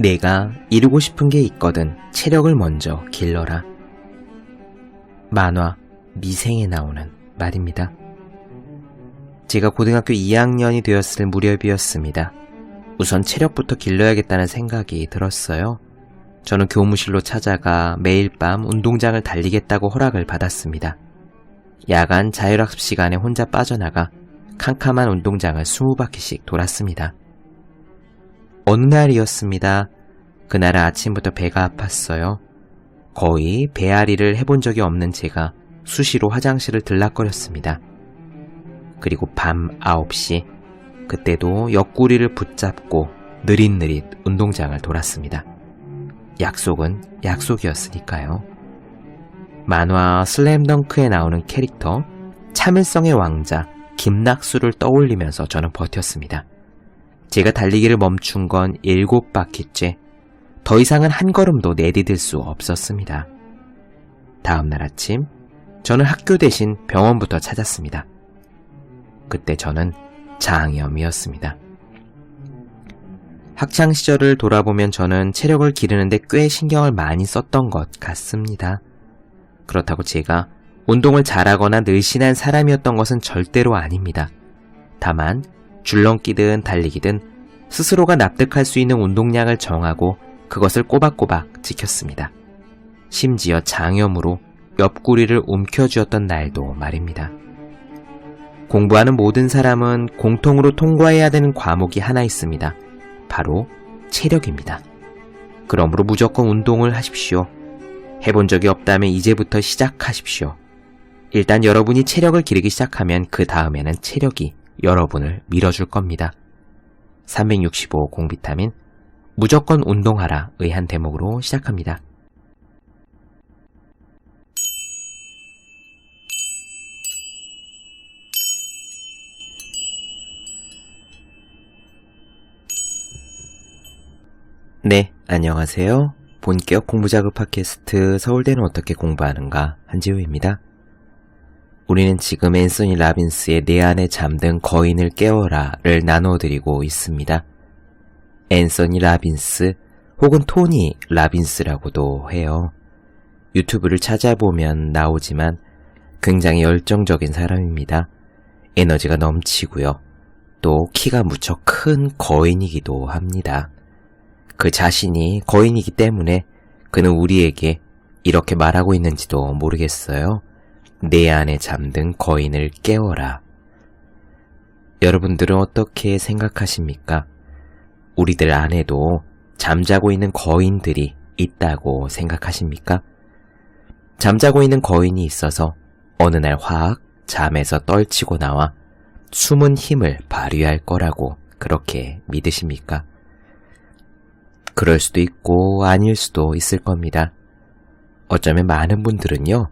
내가 이루고 싶은 게 있거든 체력을 먼저 길러라. 만화 미생에 나오는 말입니다. 제가 고등학교 2학년이 되었을 무렵이었습니다. 우선 체력부터 길러야겠다는 생각이 들었어요. 저는 교무실로 찾아가 매일 밤 운동장을 달리겠다고 허락을 받았습니다. 야간 자율학습 시간에 혼자 빠져나가 캄캄한 운동장을 20바퀴씩 돌았습니다. 어느 날이었습니다. 그날은 아침부터 배가 아팠어요. 거의 배앓이를 해본 적이 없는 제가 수시로 화장실을 들락거렸습니다. 그리고 밤 9시, 그때도 옆구리를 붙잡고 느릿느릿 운동장을 돌았습니다. 약속은 약속이었으니까요. 만화 슬램덩크에 나오는 캐릭터 참을성의 왕자 김낙수를 떠올리면서 저는 버텼습니다. 제가 달리기를 멈춘 건 7바퀴째. 더 이상은 한 걸음도 내디딜 수 없었습니다. 다음날 아침, 저는 학교 대신 병원부터 찾았습니다. 그때 저는 장염이었습니다. 학창시절을 돌아보면 저는 체력을 기르는데 꽤 신경을 많이 썼던 것 같습니다. 그렇다고 제가 운동을 잘하거나 늘씬한 사람이었던 것은 절대로 아닙니다. 다만 줄넘기든 달리기든 스스로가 납득할 수 있는 운동량을 정하고 그것을 꼬박꼬박 지켰습니다. 심지어 장염으로 옆구리를 움켜쥐었던 날도 말입니다. 공부하는 모든 사람은 공통으로 통과해야 되는 과목이 하나 있습니다. 바로 체력입니다. 그러므로 무조건 운동을 하십시오. 해본 적이 없다면 이제부터 시작하십시오. 일단 여러분이 체력을 기르기 시작하면 그 다음에는 체력이 여러분을 밀어줄 겁니다. 365 공비타민 무조건 운동하라의 한 대목으로 시작합니다. 네, 안녕하세요. 본격 공부자극 팟캐스트 서울대는 어떻게 공부하는가 한지우입니다. 우리는 지금 앤서니 라빈스의 내 안에 잠든 거인을 깨워라를 나눠드리고 있습니다. 앤서니 라빈스 혹은 토니 라빈스라고도 해요. 유튜브를 찾아보면 나오지만 굉장히 열정적인 사람입니다. 에너지가 넘치고요. 또 키가 무척 큰 거인이기도 합니다. 그 자신이 거인이기 때문에 그는 우리에게 이렇게 말하고 있는지도 모르겠어요. 내 안에 잠든 거인을 깨워라. 여러분들은 어떻게 생각하십니까? 우리들 안에도 잠자고 있는 거인들이 있다고 생각하십니까? 잠자고 있는 거인이 있어서 어느 날 화학 잠에서 떨치고 나와 숨은 힘을 발휘할 거라고 그렇게 믿으십니까? 그럴 수도 있고 아닐 수도 있을 겁니다. 어쩌면 많은 분들은요,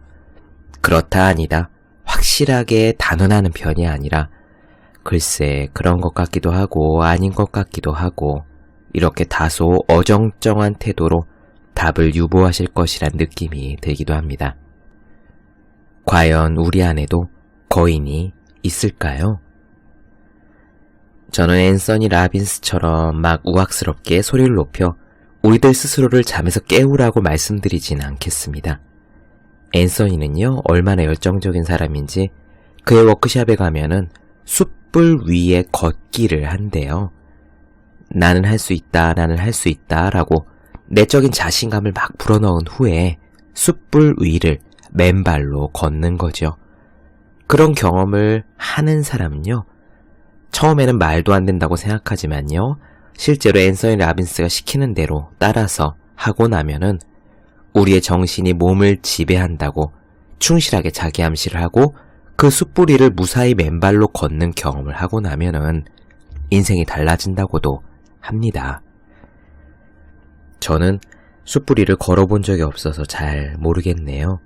그렇다 아니다, 확실하게 단언하는 편이 아니라 글쎄 그런 것 같기도 하고 아닌 것 같기도 하고 이렇게 다소 어정쩡한 태도로 답을 유보하실 것이란 느낌이 들기도 합니다. 과연 우리 안에도 거인이 있을까요? 저는 앤서니 라빈스처럼 막 우악스럽게 소리를 높여 우리들 스스로를 잠에서 깨우라고 말씀드리진 않겠습니다. 앤서니는요, 얼마나 열정적인 사람인지 그의 워크숍에 가면은 숯불 위에 걷기를 한대요. 나는 할 수 있다, 나는 할 수 있다 라고 내적인 자신감을 막 불어넣은 후에 숯불 위를 맨발로 걷는 거죠. 그런 경험을 하는 사람은요, 처음에는 말도 안 된다고 생각하지만요, 실제로 앤서니 라빈스가 시키는 대로 따라서 하고 나면은 우리의 정신이 몸을 지배한다고 충실하게 자기 암시를 하고 그 숯불이를 무사히 맨발로 걷는 경험을 하고 나면은 인생이 달라진다고도 합니다. 저는 숯불이를 걸어본 적이 없어서 잘 모르겠네요.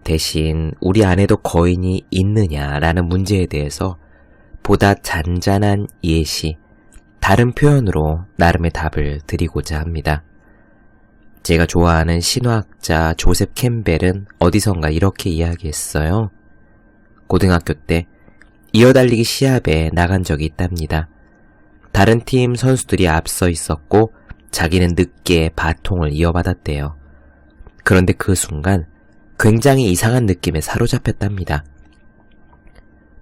대신 우리 안에도 거인이 있느냐라는 문제에 대해서 보다 잔잔한 예시, 다른 표현으로 나름의 답을 드리고자 합니다. 제가 좋아하는 신화학자 조셉 캠벨은 어디선가 이렇게 이야기했어요. 고등학교 때 이어달리기 시합에 나간 적이 있답니다. 다른 팀 선수들이 앞서 있었고 자기는 늦게 바통을 이어받았대요. 그런데 그 순간 굉장히 이상한 느낌에 사로잡혔답니다.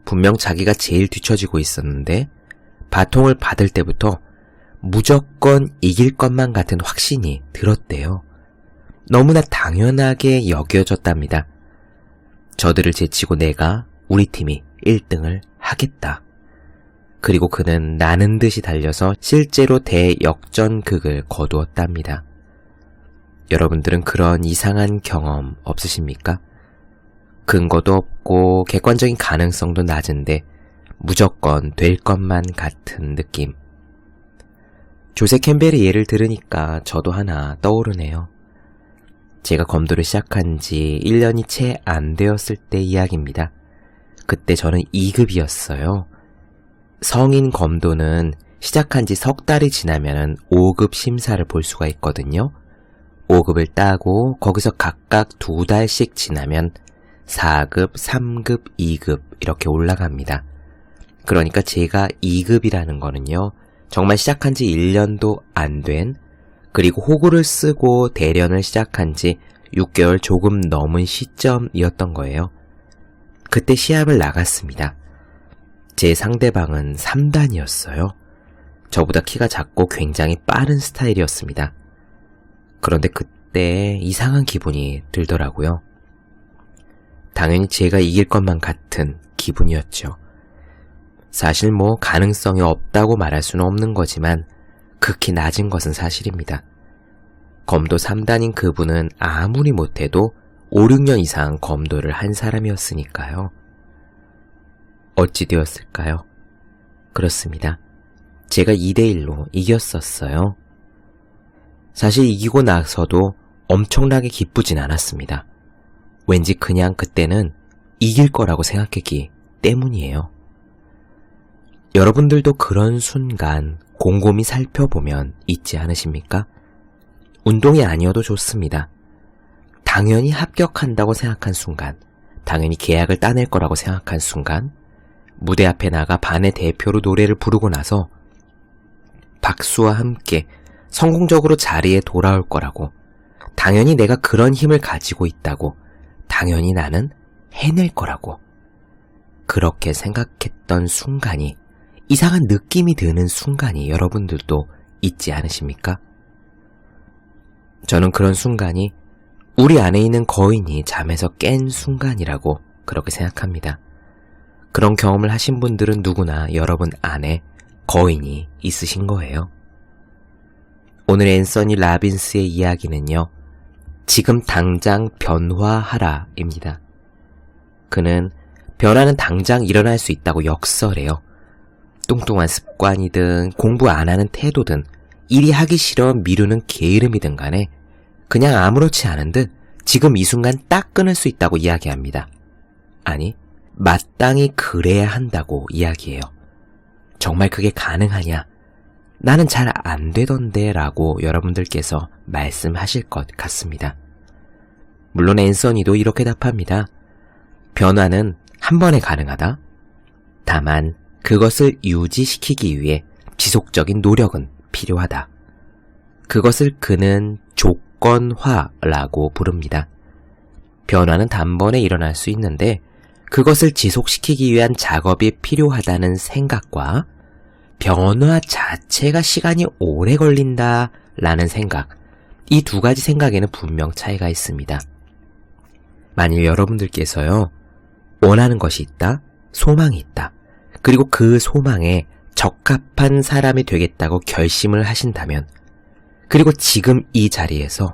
분명 자기가 제일 뒤처지고 있었는데 바통을 받을 때부터 무조건 이길 것만 같은 확신이 들었대요. 너무나 당연하게 여겨졌답니다. 저들을 제치고 내가 우리 팀이 1등을 하겠다. 그리고 그는 나는 듯이 달려서 실제로 대역전극을 거두었답니다. 여러분들은 그런 이상한 경험 없으십니까? 근거도 없고 객관적인 가능성도 낮은데 무조건 될 것만 같은 느낌. 조세 캠벨의 예를 들으니까 저도 하나 떠오르네요. 제가 검도를 시작한 지 1년이 채 안 되었을 때 이야기입니다. 그때 저는 2급이었어요. 성인 검도는 시작한 지 석 달이 지나면 5급 심사를 볼 수가 있거든요. 5급을 따고 거기서 각각 2달씩 지나면 4급, 3급, 2급 이렇게 올라갑니다. 그러니까 제가 2급이라는 거는요. 정말 시작한 지 1년도 안 된, 그리고 호구를 쓰고 대련을 시작한 지 6개월 조금 넘은 시점이었던 거예요. 그때 시합을 나갔습니다. 제 상대방은 3단이었어요. 저보다 키가 작고 굉장히 빠른 스타일이었습니다. 그런데 그때 이상한 기분이 들더라고요. 당연히 제가 이길 것만 같은 기분이었죠. 사실 가능성이 없다고 말할 수는 없는 거지만 극히 낮은 것은 사실입니다. 검도 3단인 그분은 아무리 못해도 5, 6년 이상 검도를 한 사람이었으니까요. 어찌 되었을까요? 그렇습니다. 제가 2대1로 이겼었어요. 사실 이기고 나서도 엄청나게 기쁘진 않았습니다. 왠지 그냥 그때는 이길 거라고 생각했기 때문이에요. 여러분들도 그런 순간 곰곰이 살펴보면 있지 않으십니까? 운동이 아니어도 좋습니다. 당연히 합격한다고 생각한 순간, 당연히 계약을 따낼 거라고 생각한 순간, 무대 앞에 나가 반의 대표로 노래를 부르고 나서 박수와 함께 성공적으로 자리에 돌아올 거라고, 당연히 내가 그런 힘을 가지고 있다고, 당연히 나는 해낼 거라고, 그렇게 생각했던 순간이, 이상한 느낌이 드는 순간이 여러분들도 있지 않으십니까? 저는 그런 순간이 우리 안에 있는 거인이 잠에서 깬 순간이라고 그렇게 생각합니다. 그런 경험을 하신 분들은 누구나 여러분 안에 거인이 있으신 거예요. 오늘 앤서니 라빈스의 이야기는요, 지금 당장 변화하라 입니다. 그는 변화는 당장 일어날 수 있다고 역설해요. 뚱뚱한 습관이든 공부 안 하는 태도든 일이 하기 싫어 미루는 게으름이든 간에 그냥 아무렇지 않은 듯 지금 이 순간 딱 끊을 수 있다고 이야기합니다. 아니, 마땅히 그래야 한다고 이야기해요. 정말 그게 가능하냐? 나는 잘 안 되던데 라고 여러분들께서 말씀하실 것 같습니다. 물론 앤서니도 이렇게 답합니다. 변화는 한 번에 가능하다. 다만 그것을 유지시키기 위해 지속적인 노력은 필요하다. 그것을 그는 조건화라고 부릅니다. 변화는 단번에 일어날 수 있는데 그것을 지속시키기 위한 작업이 필요하다는 생각과 변화 자체가 시간이 오래 걸린다라는 생각, 이 두 가지 생각에는 분명 차이가 있습니다. 만일 여러분들께서요, 원하는 것이 있다, 소망이 있다, 그리고 그 소망에 적합한 사람이 되겠다고 결심을 하신다면, 그리고 지금 이 자리에서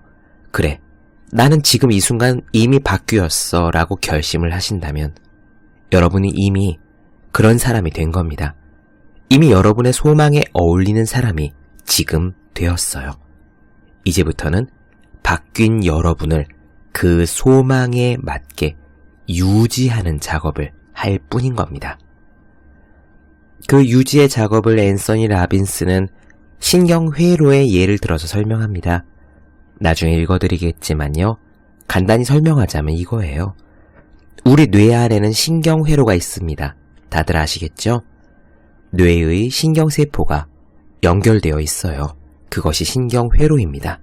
그래, 나는 지금 이 순간 이미 바뀌었어 라고 결심을 하신다면 여러분이 이미 그런 사람이 된 겁니다. 이미 여러분의 소망에 어울리는 사람이 지금 되었어요. 이제부터는 바뀐 여러분을 그 소망에 맞게 유지하는 작업을 할 뿐인 겁니다. 그 유지의 작업을 앤서니 라빈스는 신경회로의 예를 들어서 설명합니다. 나중에 읽어드리겠지만요. 간단히 설명하자면 이거예요. 우리 뇌 안에는 신경회로가 있습니다. 다들 아시겠죠? 뇌의 신경세포가 연결되어 있어요. 그것이 신경회로입니다.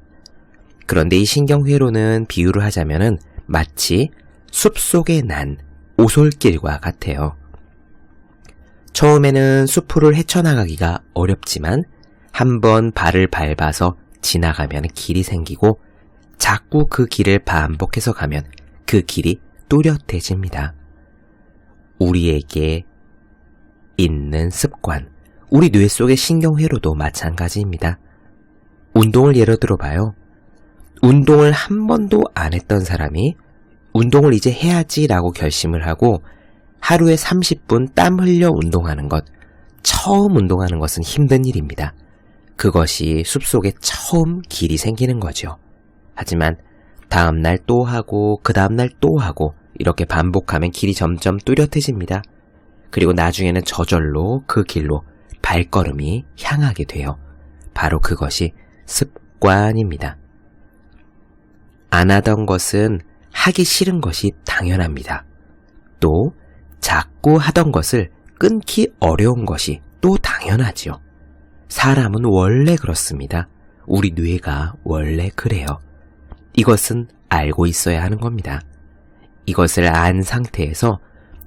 그런데 이 신경회로는 비유를 하자면은 마치 숲속에 난 오솔길과 같아요. 처음에는 숲을 헤쳐나가기가 어렵지만 한번 발을 밟아서 지나가면 길이 생기고 자꾸 그 길을 반복해서 가면 그 길이 뚜렷해집니다. 우리에게 있는 습관, 우리 뇌 속의 신경회로도 마찬가지입니다. 운동을 예로 들어봐요. 운동을 한 번도 안 했던 사람이 운동을 이제 해야지라고 결심을 하고 하루에 30분 땀 흘려 운동하는 것, 처음 운동하는 것은 힘든 일입니다. 그것이 숲속에 처음 길이 생기는 거죠. 하지만 다음날 또 하고 그 다음날 또 하고 이렇게 반복하면 길이 점점 뚜렷해집니다. 그리고 나중에는 저절로 그 길로 발걸음이 향하게 돼요. 바로 그것이 습관입니다. 안 하던 것은 하기 싫은 것이 당연합니다. 또 자꾸 하던 것을 끊기 어려운 것이 또 당연하지요. 사람은 원래 그렇습니다. 우리 뇌가 원래 그래요. 이것은 알고 있어야 하는 겁니다. 이것을 안 상태에서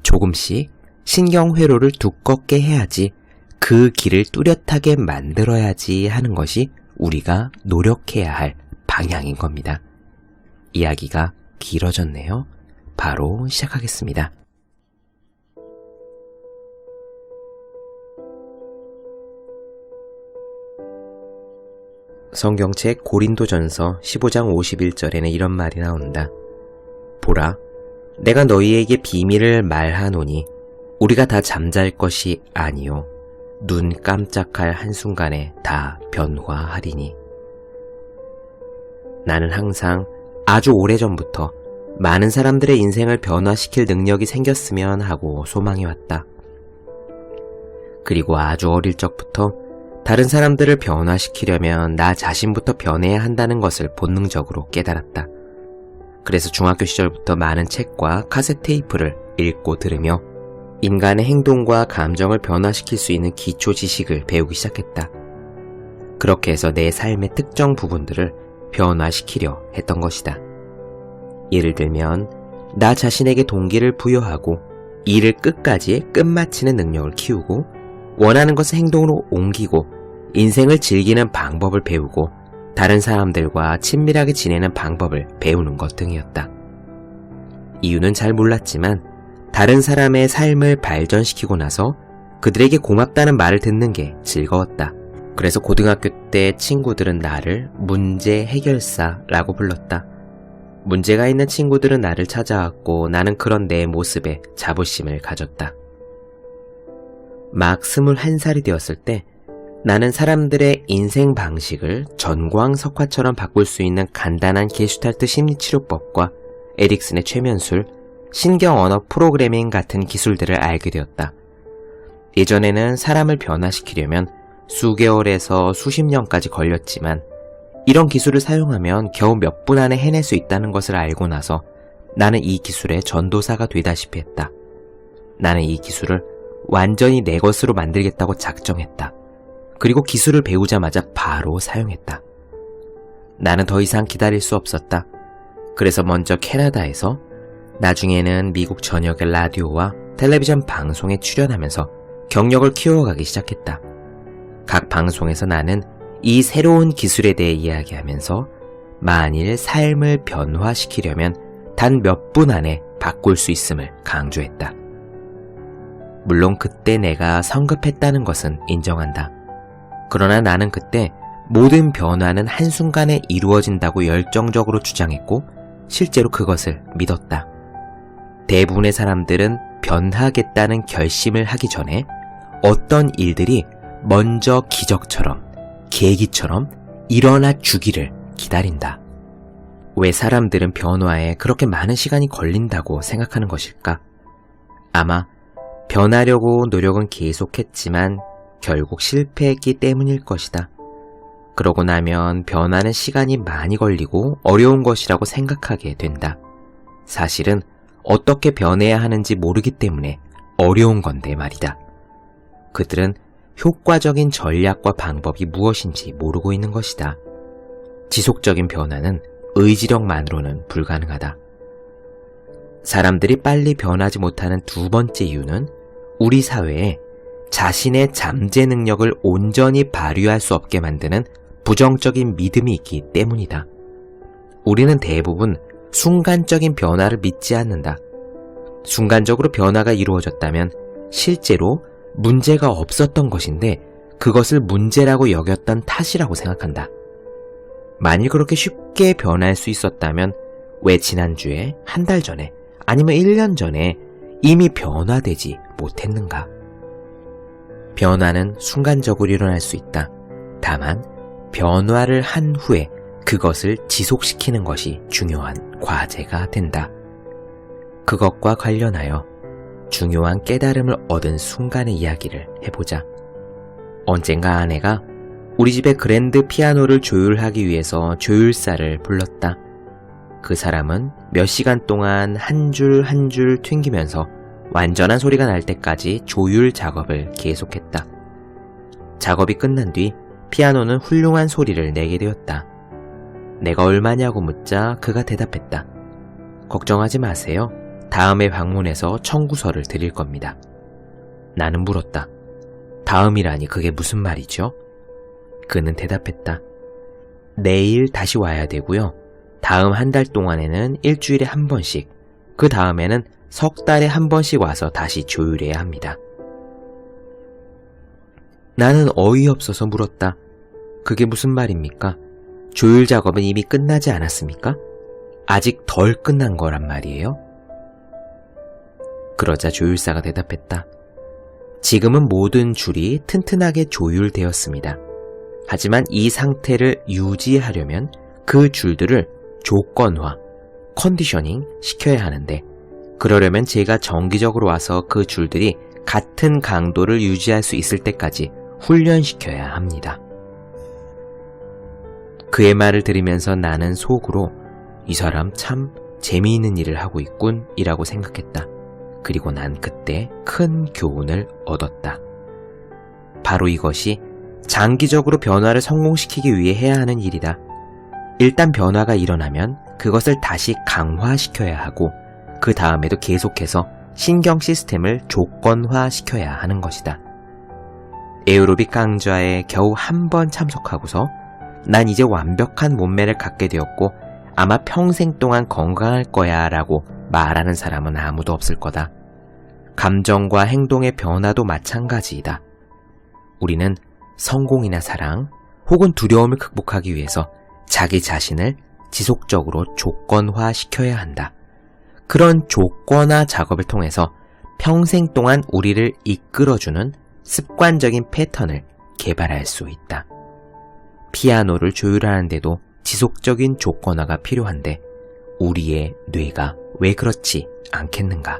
조금씩 신경회로를 두껍게 해야지, 그 길을 뚜렷하게 만들어야지 하는 것이 우리가 노력해야 할 방향인 겁니다. 이야기가 길어졌네요. 바로 시작하겠습니다. 성경책 고린도전서 15장 51절에는 이런 말이 나온다. 보라, 내가 너희에게 비밀을 말하노니 우리가 다 잠잘 것이 아니요 눈 깜짝할 한순간에 다 변화하리니. 나는 항상 아주 오래전부터 많은 사람들의 인생을 변화시킬 능력이 생겼으면 하고 소망해왔다. 그리고 아주 어릴 적부터 다른 사람들을 변화시키려면 나 자신부터 변해야 한다는 것을 본능적으로 깨달았다. 그래서 중학교 시절부터 많은 책과 카세트 테이프를 읽고 들으며 인간의 행동과 감정을 변화시킬 수 있는 기초 지식을 배우기 시작했다. 그렇게 해서 내 삶의 특정 부분들을 변화시키려 했던 것이다. 예를 들면 나 자신에게 동기를 부여하고 일을 끝까지 끝마치는 능력을 키우고 원하는 것을 행동으로 옮기고 인생을 즐기는 방법을 배우고 다른 사람들과 친밀하게 지내는 방법을 배우는 것 등이었다. 이유는 잘 몰랐지만 다른 사람의 삶을 발전시키고 나서 그들에게 고맙다는 말을 듣는 게 즐거웠다. 그래서 고등학교 때 친구들은 나를 문제 해결사라고 불렀다. 문제가 있는 친구들은 나를 찾아왔고 나는 그런 내 모습에 자부심을 가졌다. 막 21살이 되었을 때 나는 사람들의 인생 방식을 전광석화처럼 바꿀 수 있는 간단한 게슈탈트 심리치료법과 에릭슨의 최면술, 신경언어 프로그래밍 같은 기술들을 알게 되었다. 예전에는 사람을 변화시키려면 수개월에서 수십 년까지 걸렸지만 이런 기술을 사용하면 겨우 몇 분 안에 해낼 수 있다는 것을 알고 나서 나는 이 기술의 전도사가 되다시피 했다. 나는 이 기술을 완전히 내 것으로 만들겠다고 작정했다. 그리고 기술을 배우자마자 바로 사용했다. 나는 더 이상 기다릴 수 없었다. 그래서 먼저 캐나다에서, 나중에는 미국 전역의 라디오와 텔레비전 방송에 출연하면서 경력을 키워가기 시작했다. 각 방송에서 나는 이 새로운 기술에 대해 이야기하면서 만일 삶을 변화시키려면 단 몇 분 안에 바꿀 수 있음을 강조했다. 물론 그때 내가 성급했다는 것은 인정한다. 그러나 나는 그때 모든 변화는 한순간에 이루어진다고 열정적으로 주장했고 실제로 그것을 믿었다. 대부분의 사람들은 변하겠다는 결심을 하기 전에 어떤 일들이 먼저 기적처럼, 계기처럼 일어나 주기를 기다린다. 왜 사람들은 변화에 그렇게 많은 시간이 걸린다고 생각하는 것일까? 아마 변하려고 노력은 계속했지만 결국 실패했기 때문일 것이다. 그러고 나면 변화는 시간이 많이 걸리고 어려운 것이라고 생각하게 된다. 사실은 어떻게 변해야 하는지 모르기 때문에 어려운 건데 말이다. 그들은 효과적인 전략과 방법이 무엇인지 모르고 있는 것이다. 지속적인 변화는 의지력만으로는 불가능하다. 사람들이 빨리 변하지 못하는 두 번째 이유는 우리 사회에 자신의 잠재 능력을 온전히 발휘할 수 없게 만드는 부정적인 믿음이 있기 때문이다. 우리는 대부분 순간적인 변화를 믿지 않는다. 순간적으로 변화가 이루어졌다면 실제로 문제가 없었던 것인데 그것을 문제라고 여겼던 탓이라고 생각한다. 만일 그렇게 쉽게 변할 수 있었다면 왜 지난주에, 한 달 전에, 아니면 1년 전에 이미 변화되지 못했는가? 변화는 순간적으로 일어날 수 있다. 다만 변화를 한 후에 그것을 지속시키는 것이 중요한 과제가 된다. 그것과 관련하여 중요한 깨달음을 얻은 순간의 이야기를 해보자. 언젠가 아내가 우리 집의 그랜드 피아노를 조율하기 위해서 조율사를 불렀다. 그 사람은 몇 시간 동안 한 줄 한 줄 튕기면서 완전한 소리가 날 때까지 조율 작업을 계속했다. 작업이 끝난 뒤 피아노는 훌륭한 소리를 내게 되었다. 내가 얼마냐고 묻자 그가 대답했다. 걱정하지 마세요. 다음에 방문해서 청구서를 드릴 겁니다. 나는 물었다. 다음이라니 그게 무슨 말이죠? 그는 대답했다. 내일 다시 와야 되고요. 다음 한 달 동안에는 일주일에 한 번씩, 그 다음에는 석 달에 한 번씩 와서 다시 조율해야 합니다. 나는 어이없어서 물었다. 그게 무슨 말입니까? 조율 작업은 이미 끝나지 않았습니까? 아직 덜 끝난 거란 말이에요? 그러자 조율사가 대답했다. 지금은 모든 줄이 튼튼하게 조율되었습니다. 하지만 이 상태를 유지하려면 그 줄들을 조건화, 컨디셔닝 시켜야 하는데 그러려면 제가 정기적으로 와서 그 줄들이 같은 강도를 유지할 수 있을 때까지 훈련시켜야 합니다. 그의 말을 들으면서 나는 속으로 이 사람 참 재미있는 일을 하고 있군 이라고 생각했다. 그리고 난 그때 큰 교훈을 얻었다. 바로 이것이 장기적으로 변화를 성공시키기 위해 해야 하는 일이다. 일단 변화가 일어나면 그것을 다시 강화시켜야 하고 그 다음에도 계속해서 신경 시스템을 조건화시켜야 하는 것이다. 에어로빅 강좌에 겨우 한 번 참석하고서 난 이제 완벽한 몸매를 갖게 되었고 아마 평생 동안 건강할 거야 라고 말하는 사람은 아무도 없을 거다. 감정과 행동의 변화도 마찬가지이다. 우리는 성공이나 사랑 혹은 두려움을 극복하기 위해서 자기 자신을 지속적으로 조건화시켜야 한다. 그런 조건화 작업을 통해서 평생 동안 우리를 이끌어주는 습관적인 패턴을 개발할 수 있다. 피아노를 조율하는데도 지속적인 조건화가 필요한데 우리의 뇌가 왜 그렇지 않겠는가?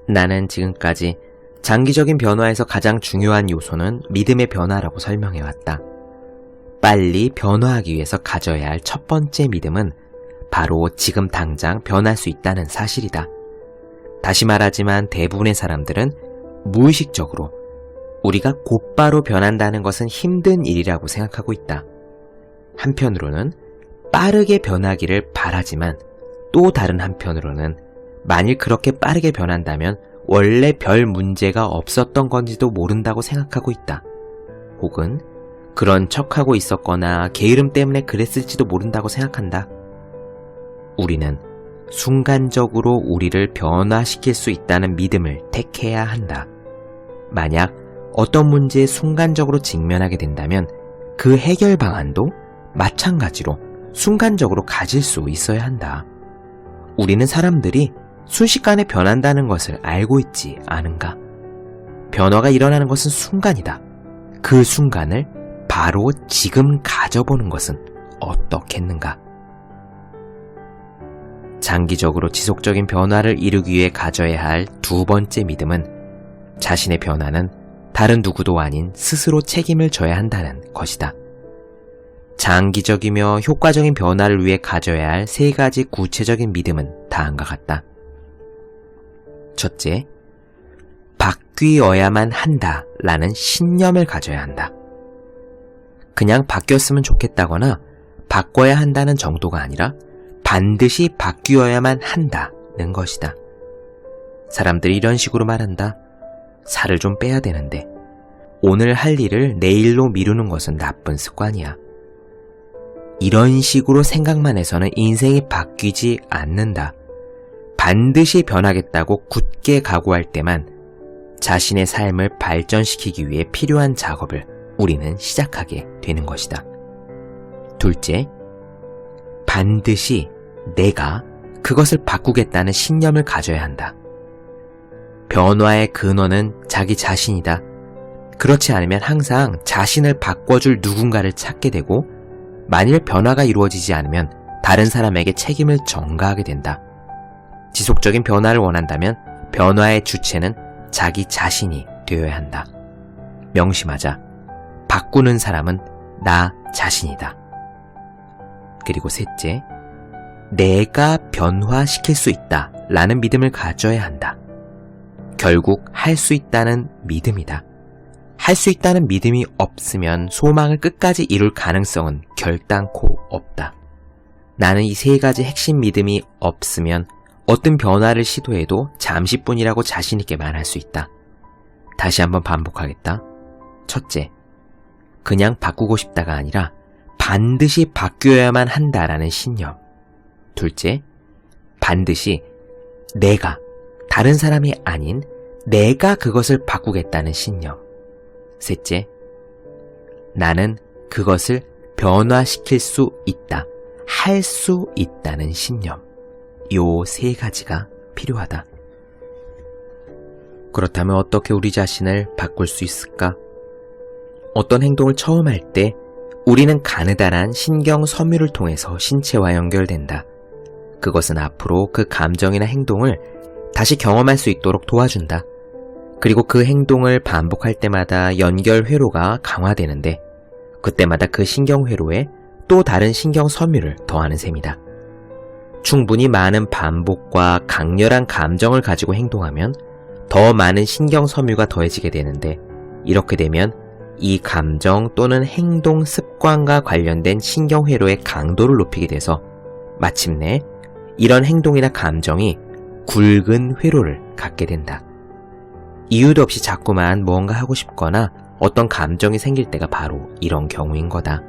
나는 지금까지 장기적인 변화에서 가장 중요한 요소는 믿음의 변화라고 설명해왔다. 빨리 변화하기 위해서 가져야 할 첫 번째 믿음은 바로 지금 당장 변할 수 있다는 사실이다. 다시 말하지만 대부분의 사람들은 무의식적으로 우리가 곧바로 변한다는 것은 힘든 일이라고 생각하고 있다. 한편으로는 빠르게 변하기를 바라지만 또 다른 한편으로는 만일 그렇게 빠르게 변한다면 원래 별 문제가 없었던 건지도 모른다고 생각하고 있다. 혹은 그런 척하고 있었거나 게으름 때문에 그랬을지도 모른다고 생각한다. 우리는 순간적으로 우리를 변화시킬 수 있다는 믿음을 택해야 한다. 만약 어떤 문제에 순간적으로 직면하게 된다면 그 해결 방안도 마찬가지로 순간적으로 가질 수 있어야 한다. 우리는 사람들이 순식간에 변한다는 것을 알고 있지 않은가? 변화가 일어나는 것은 순간이다. 그 순간을 바로 지금 가져보는 것은 어떻겠는가? 장기적으로 지속적인 변화를 이루기 위해 가져야 할 두 번째 믿음은 자신의 변화는 다른 누구도 아닌 스스로 책임을 져야 한다는 것이다. 장기적이며 효과적인 변화를 위해 가져야 할 세 가지 구체적인 믿음은 다음과 같다. 첫째, 바뀌어야만 한다 라는 신념을 가져야 한다. 그냥 바뀌었으면 좋겠다거나 바꿔야 한다는 정도가 아니라 반드시 바뀌어야만 한다는 것이다. 사람들이 이런 식으로 말한다. 살을 좀 빼야 되는데 오늘 할 일을 내일로 미루는 것은 나쁜 습관이야. 이런 식으로 생각만 해서는 인생이 바뀌지 않는다. 반드시 변하겠다고 굳게 각오할 때만 자신의 삶을 발전시키기 위해 필요한 작업을 우리는 시작하게 되는 것이다. 둘째, 반드시 내가 그것을 바꾸겠다는 신념을 가져야 한다. 변화의 근원은 자기 자신이다. 그렇지 않으면 항상 자신을 바꿔줄 누군가를 찾게 되고 만일 변화가 이루어지지 않으면 다른 사람에게 책임을 전가하게 된다. 지속적인 변화를 원한다면 변화의 주체는 자기 자신이 되어야 한다. 명심하자. 바꾸는 사람은 나 자신이다. 그리고 셋째, 내가 변화시킬 수 있다 라는 믿음을 가져야 한다. 결국 할 수 있다는 믿음이다. 할 수 있다는 믿음이 없으면 소망을 끝까지 이룰 가능성은 결단코 없다. 나는 이 세 가지 핵심 믿음이 없으면 어떤 변화를 시도해도 잠시뿐이라고 자신있게 말할 수 있다. 다시 한번 반복하겠다. 첫째, 그냥 바꾸고 싶다가 아니라 반드시 바뀌어야만 한다라는 신념. 둘째, 반드시 내가, 다른 사람이 아닌 내가 그것을 바꾸겠다는 신념. 셋째, 나는 그것을 변화시킬 수 있다, 할 수 있다는 신념. 요 세 가지가 필요하다. 그렇다면 어떻게 우리 자신을 바꿀 수 있을까? 어떤 행동을 처음 할 때 우리는 가느다란 신경 섬유를 통해서 신체와 연결된다. 그것은 앞으로 그 감정이나 행동을 다시 경험할 수 있도록 도와준다. 그리고 그 행동을 반복할 때마다 연결 회로가 강화되는데 그때마다 그 신경 회로에 또 다른 신경 섬유를 더하는 셈이다. 충분히 많은 반복과 강렬한 감정을 가지고 행동하면 더 많은 신경 섬유가 더해지게 되는데 이렇게 되면 이 감정 또는 행동 습관과 관련된 신경 회로의 강도를 높이게 돼서 마침내 이런 행동이나 감정이 굵은 회로를 갖게 된다. 이유도 없이 자꾸만 무언가 하고 싶거나 어떤 감정이 생길 때가 바로 이런 경우인 거다.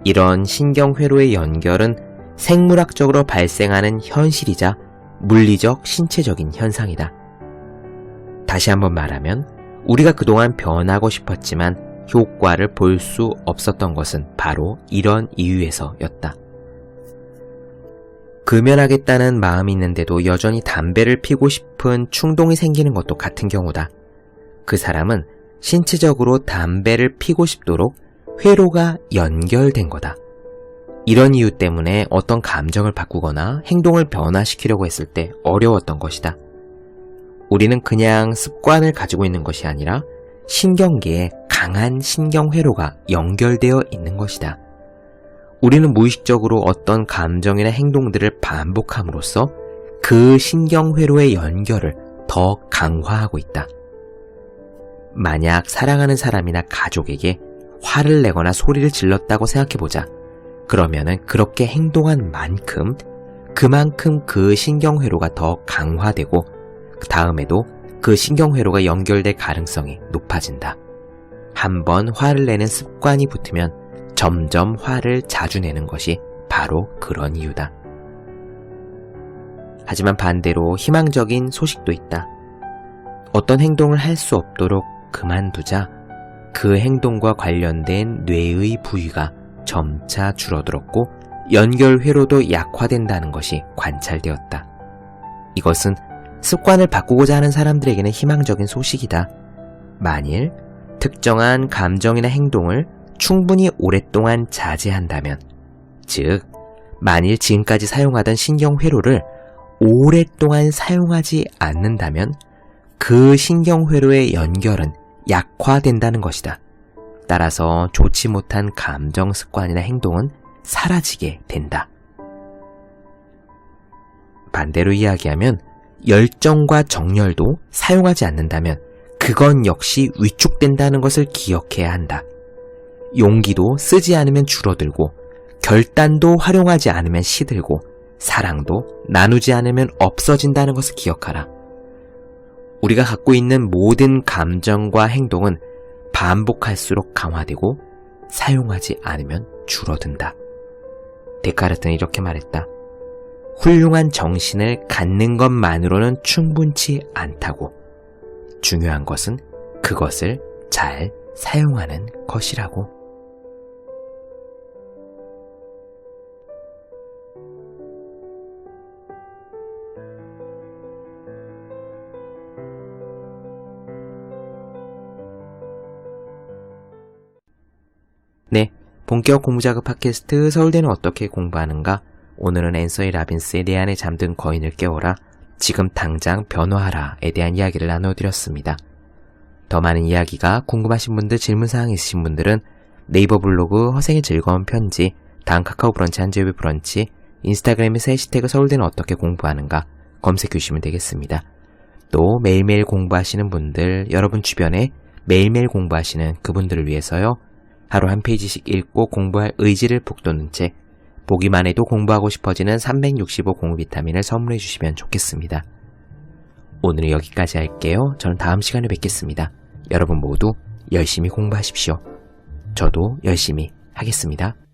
이런 신경 회로의 연결은 생물학적으로 발생하는 현실이자 물리적, 신체적인 현상이다. 다시 한번 말하면 우리가 그동안 변하고 싶었지만 효과를 볼 수 없었던 것은 바로 이런 이유에서였다. 금연하겠다는 마음이 있는데도 여전히 담배를 피고 싶은 충동이 생기는 것도 같은 경우다. 그 사람은 신체적으로 담배를 피고 싶도록 회로가 연결된 거다. 이런 이유 때문에 어떤 감정을 바꾸거나 행동을 변화시키려고 했을 때 어려웠던 것이다. 우리는 그냥 습관을 가지고 있는 것이 아니라 신경계에 강한 신경회로가 연결되어 있는 것이다. 우리는 무의식적으로 어떤 감정이나 행동들을 반복함으로써 그 신경회로의 연결을 더 강화하고 있다. 만약 사랑하는 사람이나 가족에게 화를 내거나 소리를 질렀다고 생각해보자. 그러면은 그렇게 행동한 만큼 그만큼 그 신경회로가 더 강화되고 그 다음에도 그 신경회로가 연결될 가능성이 높아진다. 한번 화를 내는 습관이 붙으면 점점 화를 자주 내는 것이 바로 그런 이유다. 하지만 반대로 희망적인 소식도 있다. 어떤 행동을 할 수 없도록 그만두자 그 행동과 관련된 뇌의 부위가 점차 줄어들었고 연결 회로도 약화된다는 것이 관찰되었다. 이것은 습관을 바꾸고자 하는 사람들에게는 희망적인 소식이다. 만일 특정한 감정이나 행동을 충분히 오랫동안 자제한다면, 즉 만일 지금까지 사용하던 신경회로를 오랫동안 사용하지 않는다면 그 신경회로의 연결은 약화된다는 것이다. 따라서 좋지 못한 감정 습관이나 행동은 사라지게 된다. 반대로 이야기하면 열정과 정열도 사용하지 않는다면 그건 역시 위축된다는 것을 기억해야 한다. 용기도 쓰지 않으면 줄어들고 결단도 활용하지 않으면 시들고 사랑도 나누지 않으면 없어진다는 것을 기억하라. 우리가 갖고 있는 모든 감정과 행동은 반복할수록 강화되고 사용하지 않으면 줄어든다. 데카르트는 이렇게 말했다. 훌륭한 정신을 갖는 것만으로는 충분치 않다고. 중요한 것은 그것을 잘 사용하는 것이라고. 네, 본격 공부자극 팟캐스트 서울대는 어떻게 공부하는가? 오늘은 앤서니 라빈스의 내 안에 잠든 거인을 깨워라, 지금 당장 변화하라에 대한 이야기를 나눠드렸습니다. 더 많은 이야기가 궁금하신 분들, 질문사항 있으신 분들은 네이버 블로그 허생의 즐거운 편지, 다음 카카오 브런치 한재우의 브런치, 인스타그램에서 해시태그 서울대는 어떻게 공부하는가 검색해 주시면 되겠습니다. 또 매일매일 공부하시는 분들, 여러분 주변에 매일매일 공부하시는 그분들을 위해서요, 하루 한 페이지씩 읽고 공부할 의지를 북돋는 책, 보기만 해도 공부하고 싶어지는 365 공부 비타민을 선물해 주시면 좋겠습니다. 오늘은 여기까지 할게요. 저는 다음 시간에 뵙겠습니다. 여러분 모두 열심히 공부하십시오. 저도 열심히 하겠습니다.